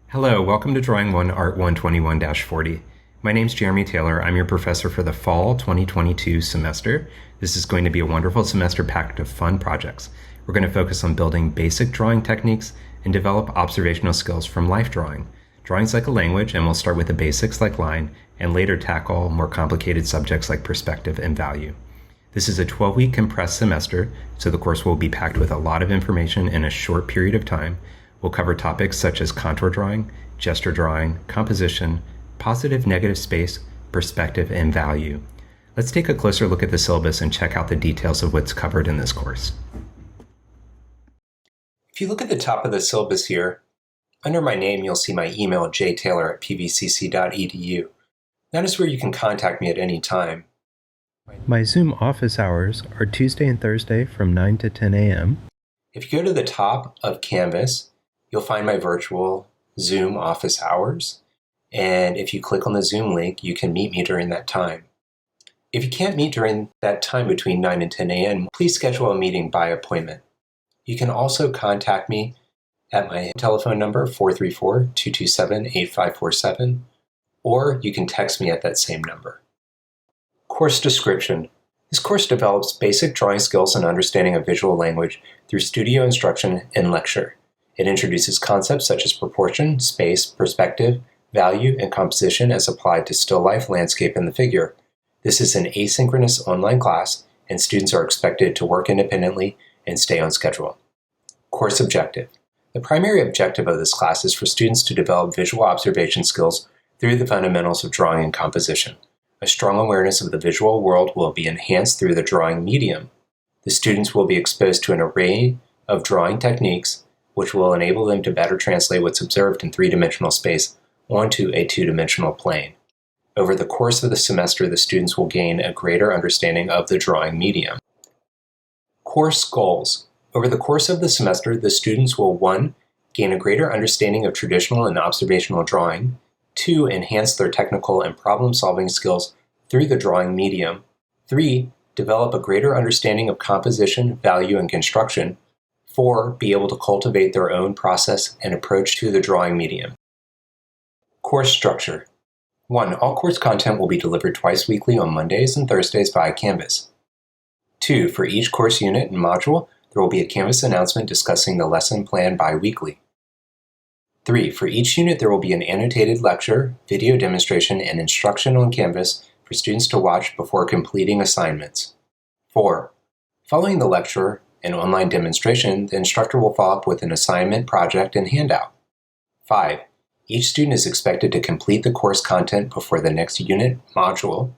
Hello, welcome to Drawing 1 Art 121-40. My name's Jeremy Taylor. I'm your professor for the fall 2022 semester. This is going to be a wonderful semester packed of fun projects. We're going to focus on building basic drawing techniques and develop observational skills from life drawing. Drawing's like a language, and we'll start with the basics like line and later tackle more complicated subjects like perspective and value. This is a 12-week compressed semester, so the course will be packed with a lot of information in a short period of time. We'll cover topics such as contour drawing, gesture drawing, composition, positive negative space, perspective, and value. Let's take a closer look at the syllabus and check out the details of what's covered in this course. If you look at the top of the syllabus here, under my name you'll see my email jtaylor@pvcc.edu. That is where you can contact me at any time. My Zoom office hours are Tuesday and Thursday from 9 to 10 a.m. If you go to the top of Canvas, you'll find my virtual Zoom office hours. And if you click on the Zoom link, you can meet me during that time. If you can't meet during that time between 9 and 10 a.m., please schedule a meeting by appointment. You can also contact me at my telephone number, 434-227-8547, or you can text me at that same number. Course description. This course develops basic drawing skills and understanding of visual language through studio instruction and lecture. It introduces concepts such as proportion, space, perspective, value, and composition as applied to still life, landscape, and the figure. This is an asynchronous online class, and students are expected to work independently and stay on schedule. Course objective. The primary objective of this class is for students to develop visual observation skills through the fundamentals of drawing and composition. A strong awareness of the visual world will be enhanced through the drawing medium. The students will be exposed to an array of drawing techniques which will enable them to better translate what's observed in three-dimensional space onto a two-dimensional plane. Over the course of the semester, the students will gain a greater understanding of the drawing medium. Course goals. Over the course of the semester, the students will 1. Gain a greater understanding of traditional and observational drawing, 2. Enhance their technical and problem-solving skills through the drawing medium, 3. Develop a greater understanding of composition, value, and construction, 4. Be able to cultivate their own process and approach to the drawing medium. Course structure. 1. All course content will be delivered twice weekly on Mondays and Thursdays via Canvas. 2. For each course unit and module, there will be a Canvas announcement discussing the lesson plan bi-weekly. 3. For each unit, there will be an annotated lecture, video demonstration, and instruction on Canvas for students to watch before completing assignments. 4. Following the lecture and online demonstration, the instructor will follow up with an assignment, project, and handout. 5. Each student is expected to complete the course content before the next unit module.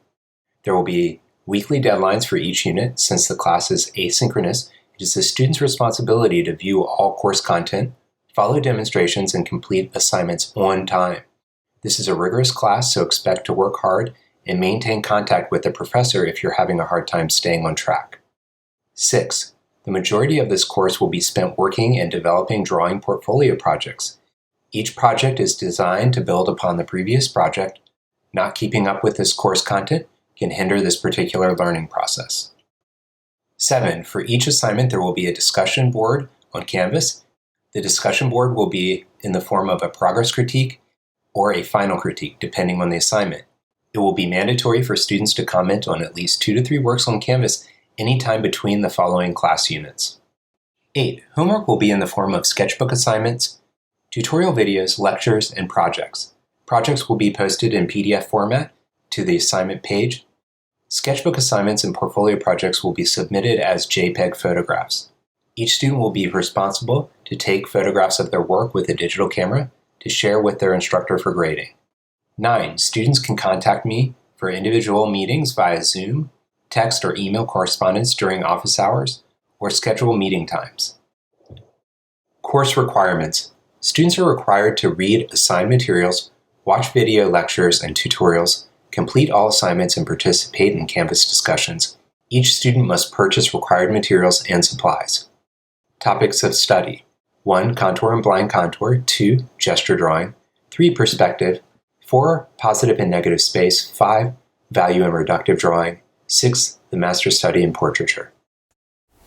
There will be weekly deadlines for each unit. Since the class is asynchronous, it is the student's responsibility to view all course content, follow demonstrations, and complete assignments on time. This is a rigorous class, so expect to work hard and maintain contact with the professor if you're having a hard time staying on track. 6. The majority of this course will be spent working and developing drawing portfolio projects. Each project is designed to build upon the previous project. Not keeping up with this course content can hinder this particular learning process. 7. For each assignment, there will be a discussion board on Canvas. The discussion board will be in the form of a progress critique or a final critique, depending on the assignment. It will be mandatory for students to comment on at least 2 to 3 works on Canvas anytime between the following class units. 8. Homework will be in the form of sketchbook assignments, tutorial videos, lectures, and projects. Projects will be posted in PDF format to the assignment page. Sketchbook assignments and portfolio projects will be submitted as JPEG photographs. Each student will be responsible to take photographs of their work with a digital camera to share with their instructor for grading. 9. Students can contact me for individual meetings via Zoom, text or email correspondence during office hours, or schedule meeting times. Course requirements. Students are required to read assigned materials, watch video lectures and tutorials, complete all assignments, and participate in Canvas discussions. Each student must purchase required materials and supplies. Topics of study. 1. Contour and blind contour. 2. Gesture drawing. 3. Perspective. 4. Positive and negative space. 5. Value and reductive drawing. 6. The master study in portraiture.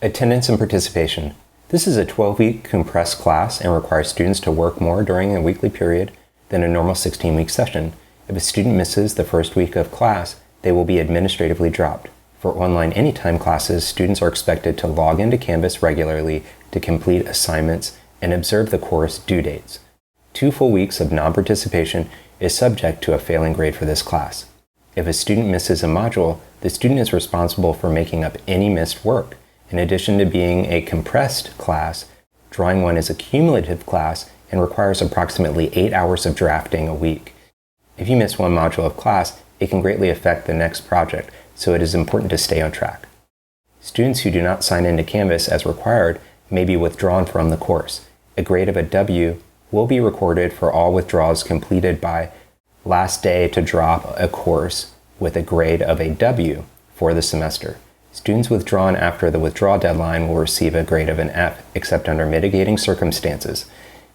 Attendance and participation. This is a 12-week compressed class and requires students to work more during a weekly period than a normal 16-week session. If a student misses the first week of class, they will be administratively dropped. For online anytime classes, students are expected to log into Canvas regularly to complete assignments and observe the course due dates. 2 full weeks of non-participation is subject to a failing grade for this class. If a student misses a module, the student is responsible for making up any missed work. In addition to being a compressed class, Drawing 1 is a cumulative class and requires approximately 8 hours of drafting a week. If you miss one module of class, it can greatly affect the next project, so it is important to stay on track. Students who do not sign into Canvas as required may be withdrawn from the course. A grade of a W will be recorded for all withdrawals completed by last day to drop a course with a grade of a W for the semester. Students withdrawn after the withdrawal deadline will receive a grade of an F, except under mitigating circumstances,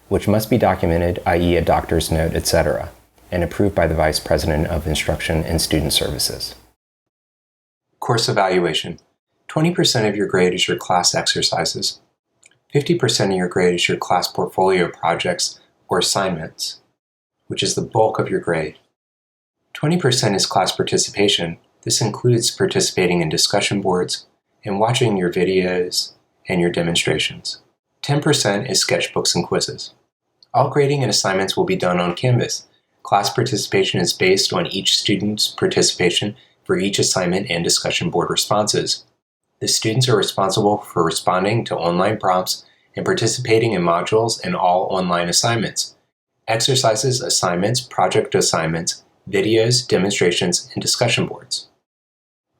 which must be documented, i.e. a doctor's note, etc., and approved by the Vice President of Instruction and Student Services. Course evaluation. 20% of your grade is your class exercises. 50% of your grade is your class portfolio projects or assignments, which is the bulk of your grade. 20% is class participation. This includes participating in discussion boards and watching your videos and your demonstrations. 10% is sketchbooks and quizzes. All grading and assignments will be done on Canvas. Class participation is based on each student's participation for each assignment and discussion board responses. The students are responsible for responding to online prompts and participating in modules and all online assignments. Exercises, assignments, project assignments, videos, demonstrations, and discussion boards.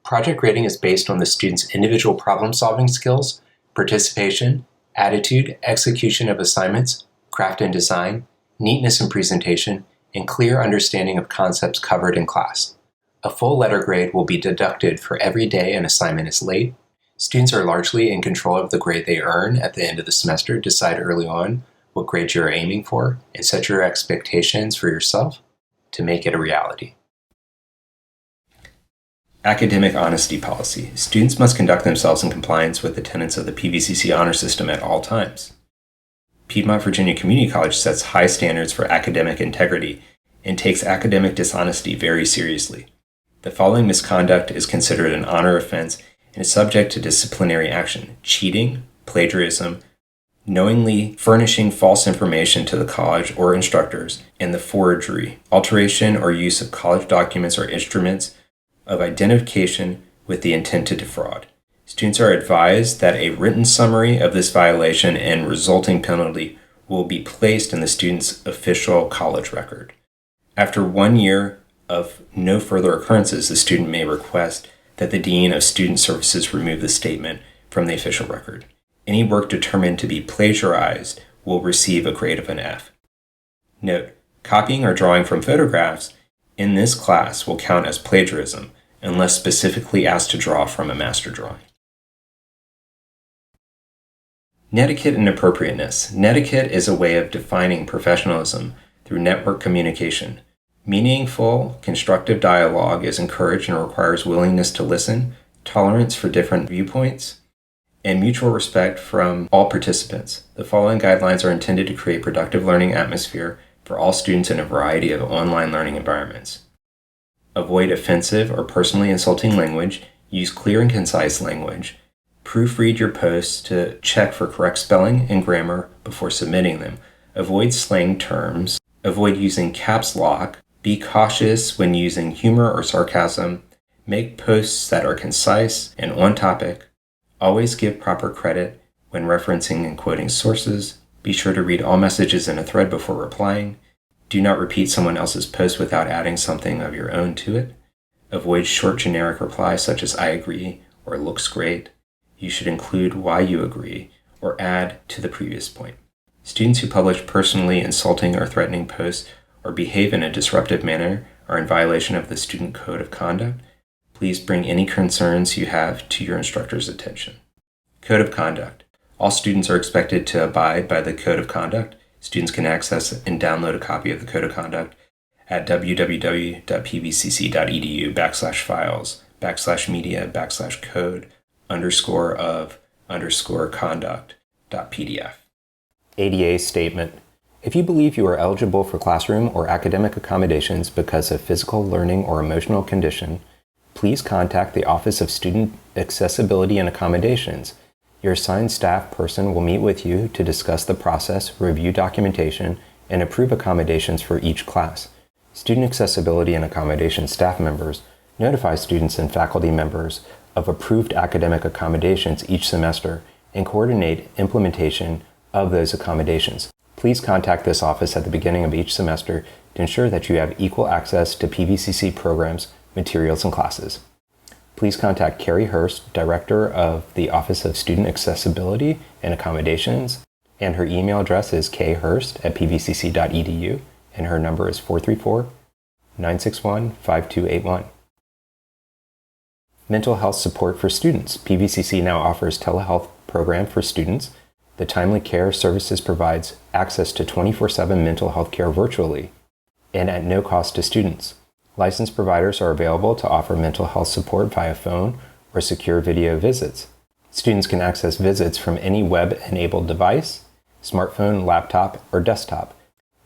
Project grading is based on the student's individual problem-solving skills, participation, attitude, execution of assignments, craft and design, neatness in presentation, and clear understanding of concepts covered in class. A full letter grade will be deducted for every day an assignment is late. Students are largely in control of the grade they earn at the end of the semester. Decide early on what grade you're aiming for and set your expectations for yourself to make it a reality. Academic honesty policy. Students must conduct themselves in compliance with the tenets of the PVCC honor system at all times. Piedmont Virginia Community College sets high standards for academic integrity and takes academic dishonesty very seriously. The following misconduct is considered an honor offense and is subject to disciplinary action: cheating, plagiarism, knowingly furnishing false information to the college or instructors, and the forgery, alteration, or use of college documents or instruments of identification with the intent to defraud. Students are advised that a written summary of this violation and resulting penalty will be placed in the student's official college record. After 1 year of no further occurrences, the student may request that the Dean of Student Services remove the statement from the official record. Any work determined to be plagiarized will receive a grade of an F. Note: copying or drawing from photographs in this class will count as plagiarism unless specifically asked to draw from a master drawing. Netiquette and appropriateness. Netiquette is a way of defining professionalism through network communication. Meaningful, constructive dialogue is encouraged and requires willingness to listen, tolerance for different viewpoints, and mutual respect from all participants. The following guidelines are intended to create productive learning atmosphere for all students in a variety of online learning environments. Avoid offensive or personally insulting language. Use clear and concise language. Proofread your posts to check for correct spelling and grammar before submitting them. Avoid slang terms. Avoid using caps lock. Be cautious when using humor or sarcasm. Make posts that are concise and on topic. Always give proper credit when referencing and quoting sources. Be sure to read all messages in a thread before replying. Do not repeat someone else's post without adding something of your own to it. Avoid short generic replies such as "I agree" or "looks great." You should include why you agree or add to the previous point. Students who publish personally insulting or threatening posts or behave in a disruptive manner are in violation of the Student Code of Conduct. Please bring any concerns you have to your instructor's attention. Code of Conduct. All students are expected to abide by the Code of Conduct. Students can access and download a copy of the Code of Conduct at www.pvcc.edu/files/media/code_of_conduct syllabus.pdf. ADA statement. If you believe you are eligible for classroom or academic accommodations because of physical, learning, or emotional condition, please contact the Office of Student Accessibility and Accommodations. Your assigned staff person will meet with you to discuss the process, review documentation, and approve accommodations for each class. Student Accessibility and Accommodation staff members notify students and faculty members of approved academic accommodations each semester and coordinate implementation of those accommodations. Please contact this office at the beginning of each semester to ensure that you have equal access to PVCC programs, materials, and classes. Please contact Carrie Hurst, Director of the Office of Student Accessibility and Accommodations, and her email address is khurst@pvcc.edu, and her number is 434-961-5281. Mental health support for students. PVCC now offers telehealth program for students. The Timely Care Services provides access to 24/7 mental health care virtually and at no cost to students. Licensed providers are available to offer mental health support via phone or secure video visits. Students can access visits from any web-enabled device, smartphone, laptop, or desktop.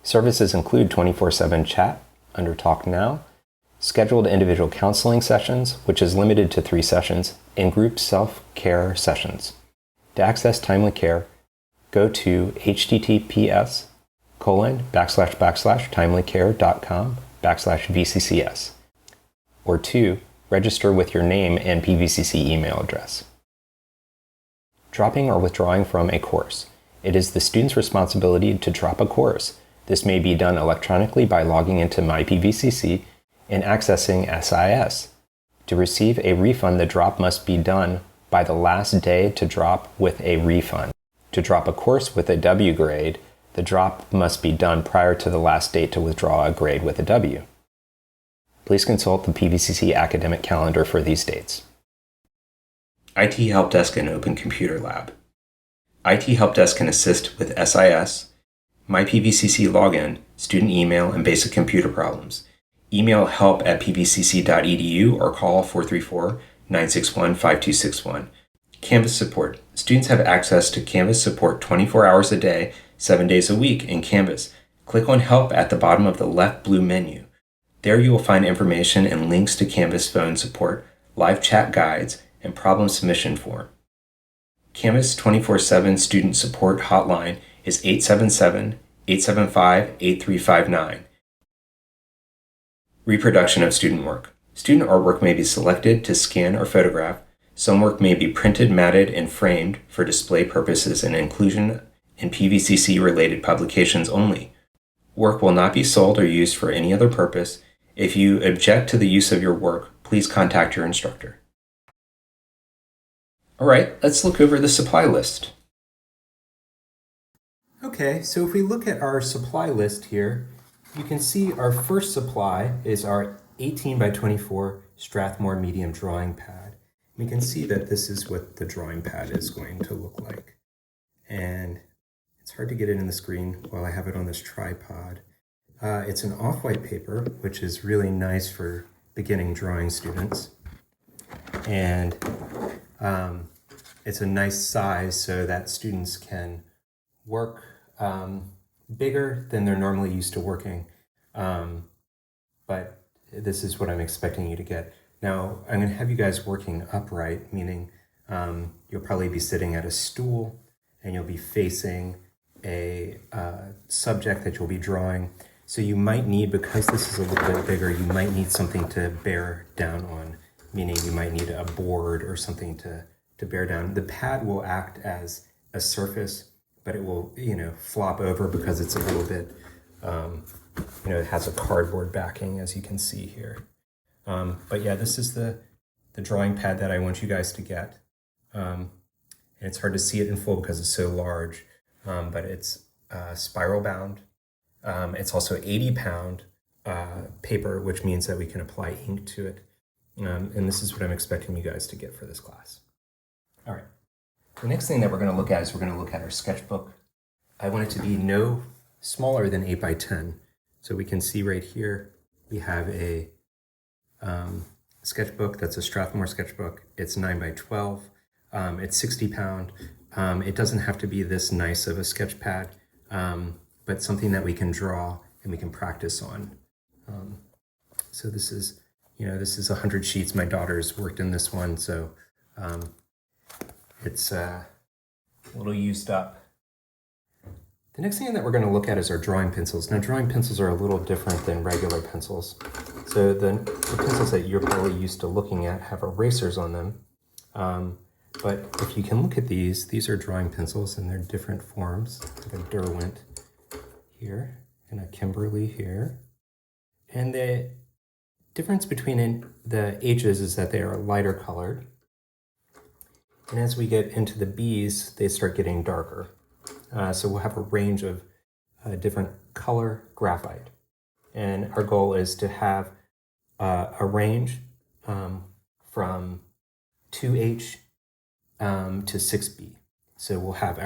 Services include 24/7 chat under Talk Now, scheduled individual counseling sessions, which is limited to 3 sessions, and group self-care sessions. To access Timely Care, go to https://timelycare.com/VCCS, or 2, register with your name and PVCC email address. Dropping or withdrawing from a course. It is the student's responsibility to drop a course. This may be done electronically by logging into MyPVCC and accessing SIS. To receive a refund, the drop must be done by the last day to drop with a refund. To drop a course with a W grade, the drop must be done prior to the last date to withdraw a grade with a W. Please consult the PVCC academic calendar for these dates. IT Help Desk and Open Computer Lab. IT Help Desk can assist with SIS, MyPVCC login, student email, and basic computer problems. Email help@pvcc.edu or call 434-961-5261. Canvas support. Students have access to Canvas support 24 hours a day, 7 days a week in Canvas. Click on Help at the bottom of the left blue menu. There you will find information and links to Canvas phone support, live chat guides, and problem submission form. Canvas 24/7 student support hotline is 877-875-8359. Reproduction of student work. Student artwork may be selected to scan or photograph. Some work may be printed, matted, and framed for display purposes and inclusion in PVCC-related publications only. Work will not be sold or used for any other purpose. If you object to the use of your work, please contact your instructor. All right, let's look over the supply list. Okay, so if we look at our supply list here, you can see our first supply is our 18 by 24 Strathmore medium drawing pad. We can see that this is what the drawing pad is going to look like. And it's hard to get it in the screen while I have it on this tripod. It's an off-white paper, which is really nice for beginning drawing students. And it's a nice size so that students can work bigger than they're normally used to working. But this is what I'm expecting you to get. Now, I'm going to have you guys working upright, meaning you'll probably be sitting at a stool and you'll be facing a subject that you'll be drawing. So you might need, because this is a little bit bigger, you might need something to bear down on, meaning you might need a board or something to bear down. The pad will act as a surface, but it will, flop over because it's a little bit, it has a cardboard backing, as you can see here. But yeah, this is the drawing pad that I want you guys to get. And it's hard to see it in full because it's so large, but it's spiral bound. It's also 80-pound paper, which means that we can apply ink to it. And this is what I'm expecting you guys to get for this class. All right. The next thing that we're going to look at is we're going to look at our sketchbook. I want it to be no smaller than 8 by 10. So we can see right here, we have a sketchbook that's a Strathmore sketchbook. It's 9 by 12. It's 60-pound. It doesn't have to be this nice of a sketch pad, but something that we can draw and we can practice on. So this is, this is 100 sheets. My daughter's worked in this one, so it's a little used up. The next thing that we're going to look at is our drawing pencils. Now, drawing pencils are a little different than regular pencils. So the pencils that you're probably used to looking at have erasers on them. But if you can look at these are drawing pencils and they're different forms. Like a Derwent here and a Kimberly here. And the difference between the H's is that they are lighter colored. And as we get into the B's, they start getting darker. So we'll have a range of different color graphite. And our goal is to have a range from 2H to 6B. So we'll have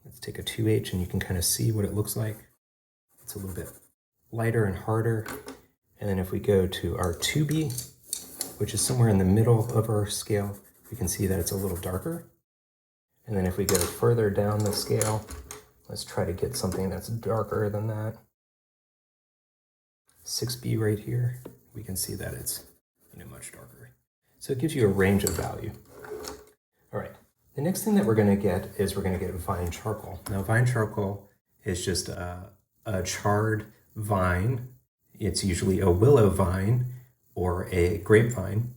let's take a 2H and you can kind of see what it looks like. It's a little bit lighter and harder. And then if we go to our 2B, which is somewhere in the middle of our scale, we can see that it's a little darker. And then if we go further down the scale, let's try to get something that's darker than that. 6B right here, we can see that it's much darker. So it gives you a range of value. All right, the next thing that we're going to get is we're going to get vine charcoal. Now, vine charcoal is just a charred vine. It's usually a willow vine or a grapevine,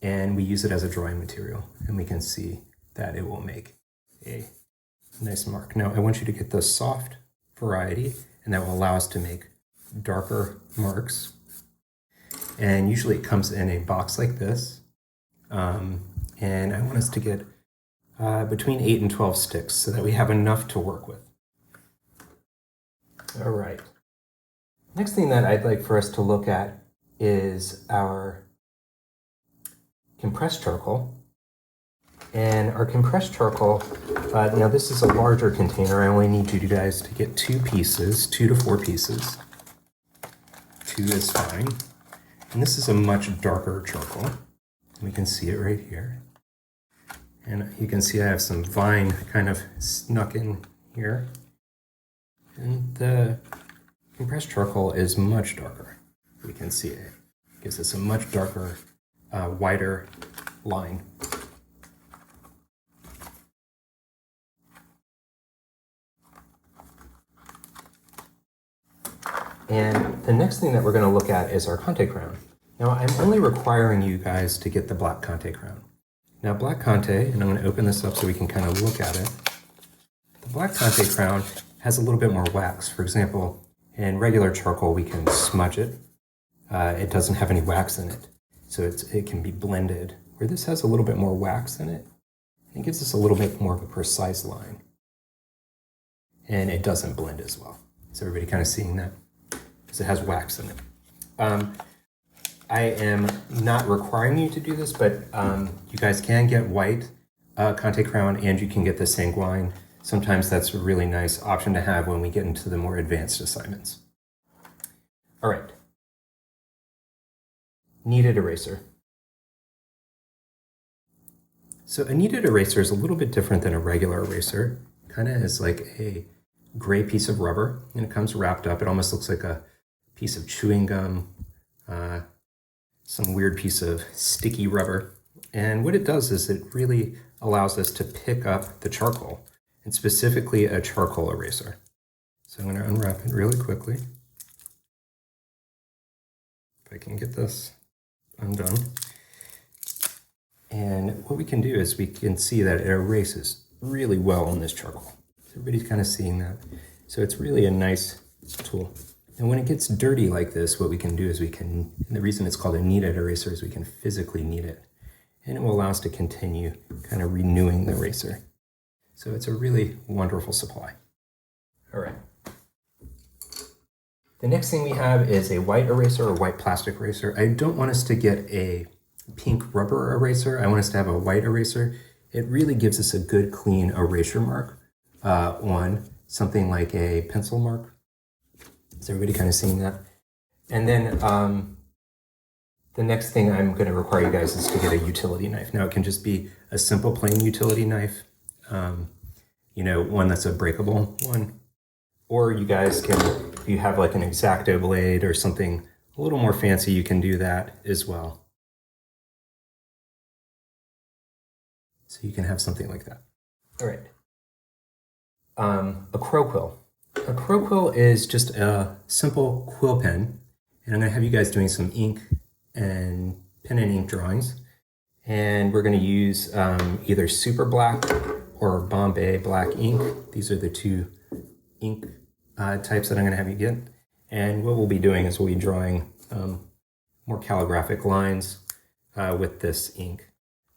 and we use it as a drawing material, and we can see that it will make a nice mark. Now, I want you to get the soft variety, and that will allow us to make darker marks. And usually it comes in a box like this. And I want us to get between 8 and 12 sticks so that we have enough to work with. All right. Next thing that I'd like for us to look at is our compressed charcoal. And our compressed charcoal, now this is a larger container. I only need you guys to get 2 pieces, 2 to 4 pieces. 2 is fine. And this is a much darker charcoal. We can see it right here. And you can see I have some vine kind of snuck in here. And the compressed charcoal is much darker. We can see it. It gives us a much darker, wider line. And the next thing that we're going to look at is our Conte crown. Now, I'm only requiring you guys to get the black Conte crown. Now, black Conte, and I'm going to open this up so we can kind of look at it. The black Conte crown has a little bit more wax. For example, in regular charcoal, we can smudge it. It doesn't have any wax in it, so it can be blended. Where this has a little bit more wax in it, it gives us a little bit more of a precise line. And it doesn't blend as well. Is everybody kind of seeing that? Because it has wax in it. I am not requiring you to do this, but you guys can get white Conte crown and you can get the sanguine. Sometimes that's a really nice option to have when we get into the more advanced assignments. All right. Kneaded eraser. So a kneaded eraser is a little bit different than a regular eraser. Kind of is like a gray piece of rubber, and it comes wrapped up. It almost looks like a piece of chewing gum, some weird piece of sticky rubber. And what it does is it really allows us to pick up the charcoal, and specifically a charcoal eraser. So I'm going to unwrap it really quickly. If I can get this undone. And what we can do is we can see that it erases really well on this charcoal. Everybody's kind of seeing that. So it's really a nice tool. And when it gets dirty like this, what we can do is and the reason it's called a kneaded eraser is we can physically knead it. And it will allow us to continue kind of renewing the eraser. So it's a really wonderful supply. All right. The next thing we have is a white eraser or white plastic eraser. I don't want us to get a pink rubber eraser. I want us to have a white eraser. It really gives us a good clean erasure mark on something like a pencil mark. Is everybody kind of seeing that? And then the next thing I'm going to require you guys is to get a utility knife. Now it can just be a simple plain utility knife. one that's a breakable one. Or you guys can, if you have like an X-Acto blade or something a little more fancy, you can do that as well. So you can have something like that. All right. A crow quill. A crow quill is just a simple quill pen. And I'm going to have you guys doing some ink and pen and ink drawings. And we're going to use either super black or Bombay black ink. These are the two ink types that I'm going to have you get. And what we'll be doing is we'll be drawing more calligraphic lines with this ink.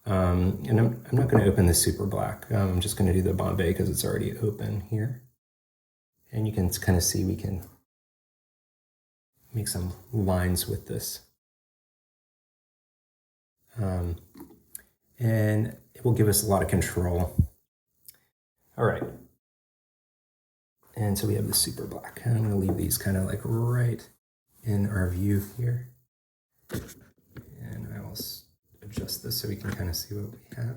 And I'm not going to open the super black. I'm just going to do the Bombay because it's already open here. And you can kind of see we can make some lines with this. And it will give us a lot of control. All right. And so we have the super black. And I'm going to leave these kind of like right in our view here. And I will adjust this so we can kind of see what we have.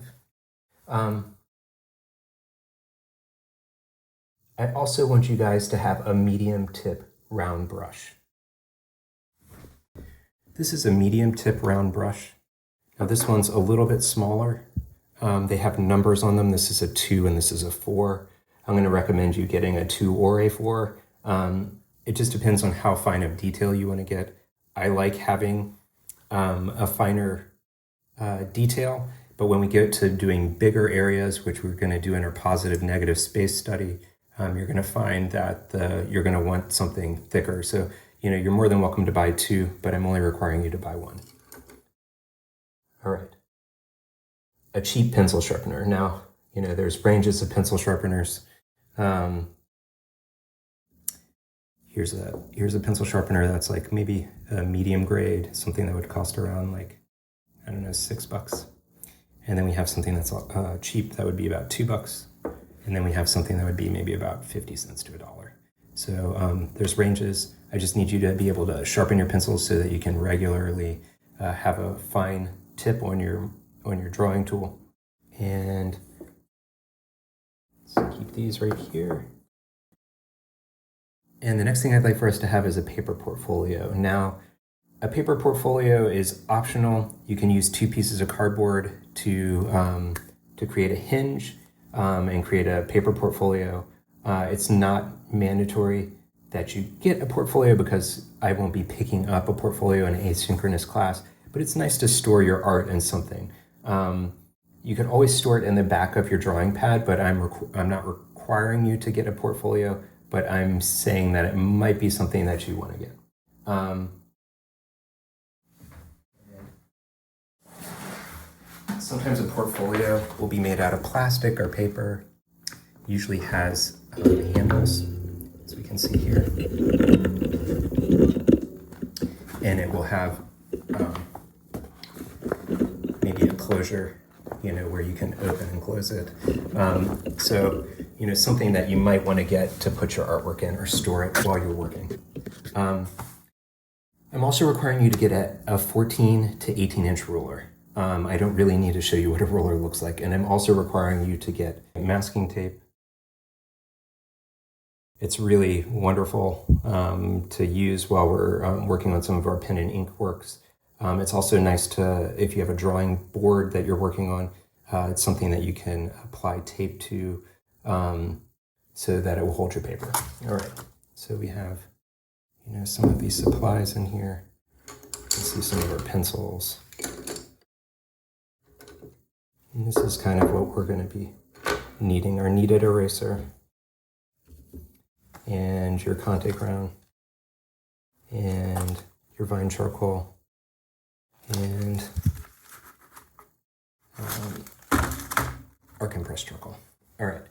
I also want you guys to have a medium tip round brush. This is a medium tip round brush. Now this one's a little bit smaller. They have numbers on them. This is a 2 and this is a 4. I'm going to recommend you getting a 2 or a 4. It just depends on how fine of detail you want to get. I like having a finer detail, but when we get to doing bigger areas, which we're going to do in our positive negative space study, you're going to find that you're going to want something thicker. So, you're more than welcome to buy 2, but I'm only requiring you to buy 1. All right. A cheap pencil sharpener. Now, there's ranges of pencil sharpeners. Here's a pencil sharpener that's like maybe a medium grade, something that would cost around like, I don't know, $6. And then we have something that's cheap that would be about $2. And then we have something that would be maybe about 50 cents to $1. So there's ranges. I just need you to be able to sharpen your pencils so that you can regularly have a fine tip on your drawing tool. And let's keep these right here. And the next thing I'd like for us to have is a paper portfolio. Now, a paper portfolio is optional. You can use 2 pieces of cardboard to create a hinge and create a paper portfolio. It's not mandatory that you get a portfolio because I won't be picking up a portfolio in asynchronous class, but it's nice to store your art in something. You can always store it in the back of your drawing pad, but I'm not requiring you to get a portfolio, but I'm saying that it might be something that you want to get. Sometimes a portfolio will be made out of plastic or paper. Usually has handles, as we can see here. And it will have maybe a closure, where you can open and close it. So, something that you might want to get to put your artwork in or store it while you're working. I'm also requiring you to get a 14 to 18 inch ruler. I don't really need to show you what a ruler looks like. And I'm also requiring you to get masking tape. It's really wonderful to use while we're working on some of our pen and ink works. It's also nice if you have a drawing board that you're working on, it's something that you can apply tape to so that it will hold your paper. All right, so we have, some of these supplies in here. You can see some of our pencils. And this is kind of what we're going to be needing, our kneaded eraser and your Conte crown and your vine charcoal and our compressed charcoal. All right.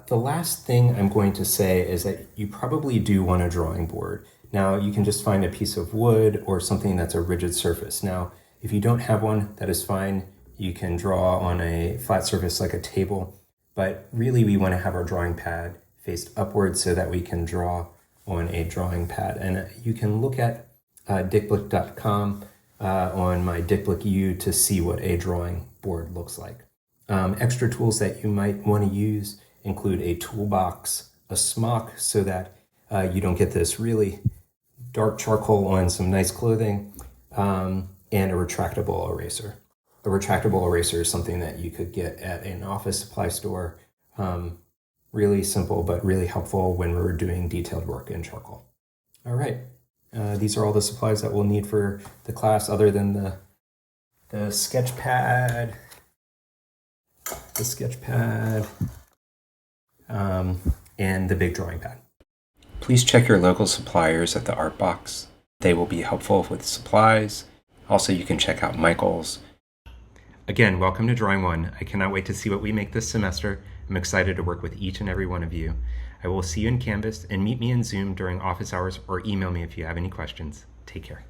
The last thing I'm going to say is that you probably do want a drawing board. Now, you can just find a piece of wood or something that's a rigid surface. Now, if you don't have one, that is fine. You can draw on a flat surface like a table, but really we want to have our drawing pad faced upwards so that we can draw on a drawing pad. And you can look at dickblick.com on my Dickblick U to see what a drawing board looks like. Extra tools that you might want to use include a toolbox, a smock so that you don't get this really dark charcoal on some nice clothing, and a retractable eraser. A retractable eraser is something that you could get at an office supply store. Really simple, but really helpful when we're doing detailed work in charcoal. All right, these are all the supplies that we'll need for the class other than the sketch pad, and the big drawing pad. Please check your local suppliers at the Art Box. They will be helpful with supplies. Also, you can check out Michael's. Again, welcome to Drawing One. I cannot wait to see what we make this semester. I'm excited to work with each and every one of you. I will see you in Canvas, and meet me in Zoom during office hours or email me if you have any questions. Take care.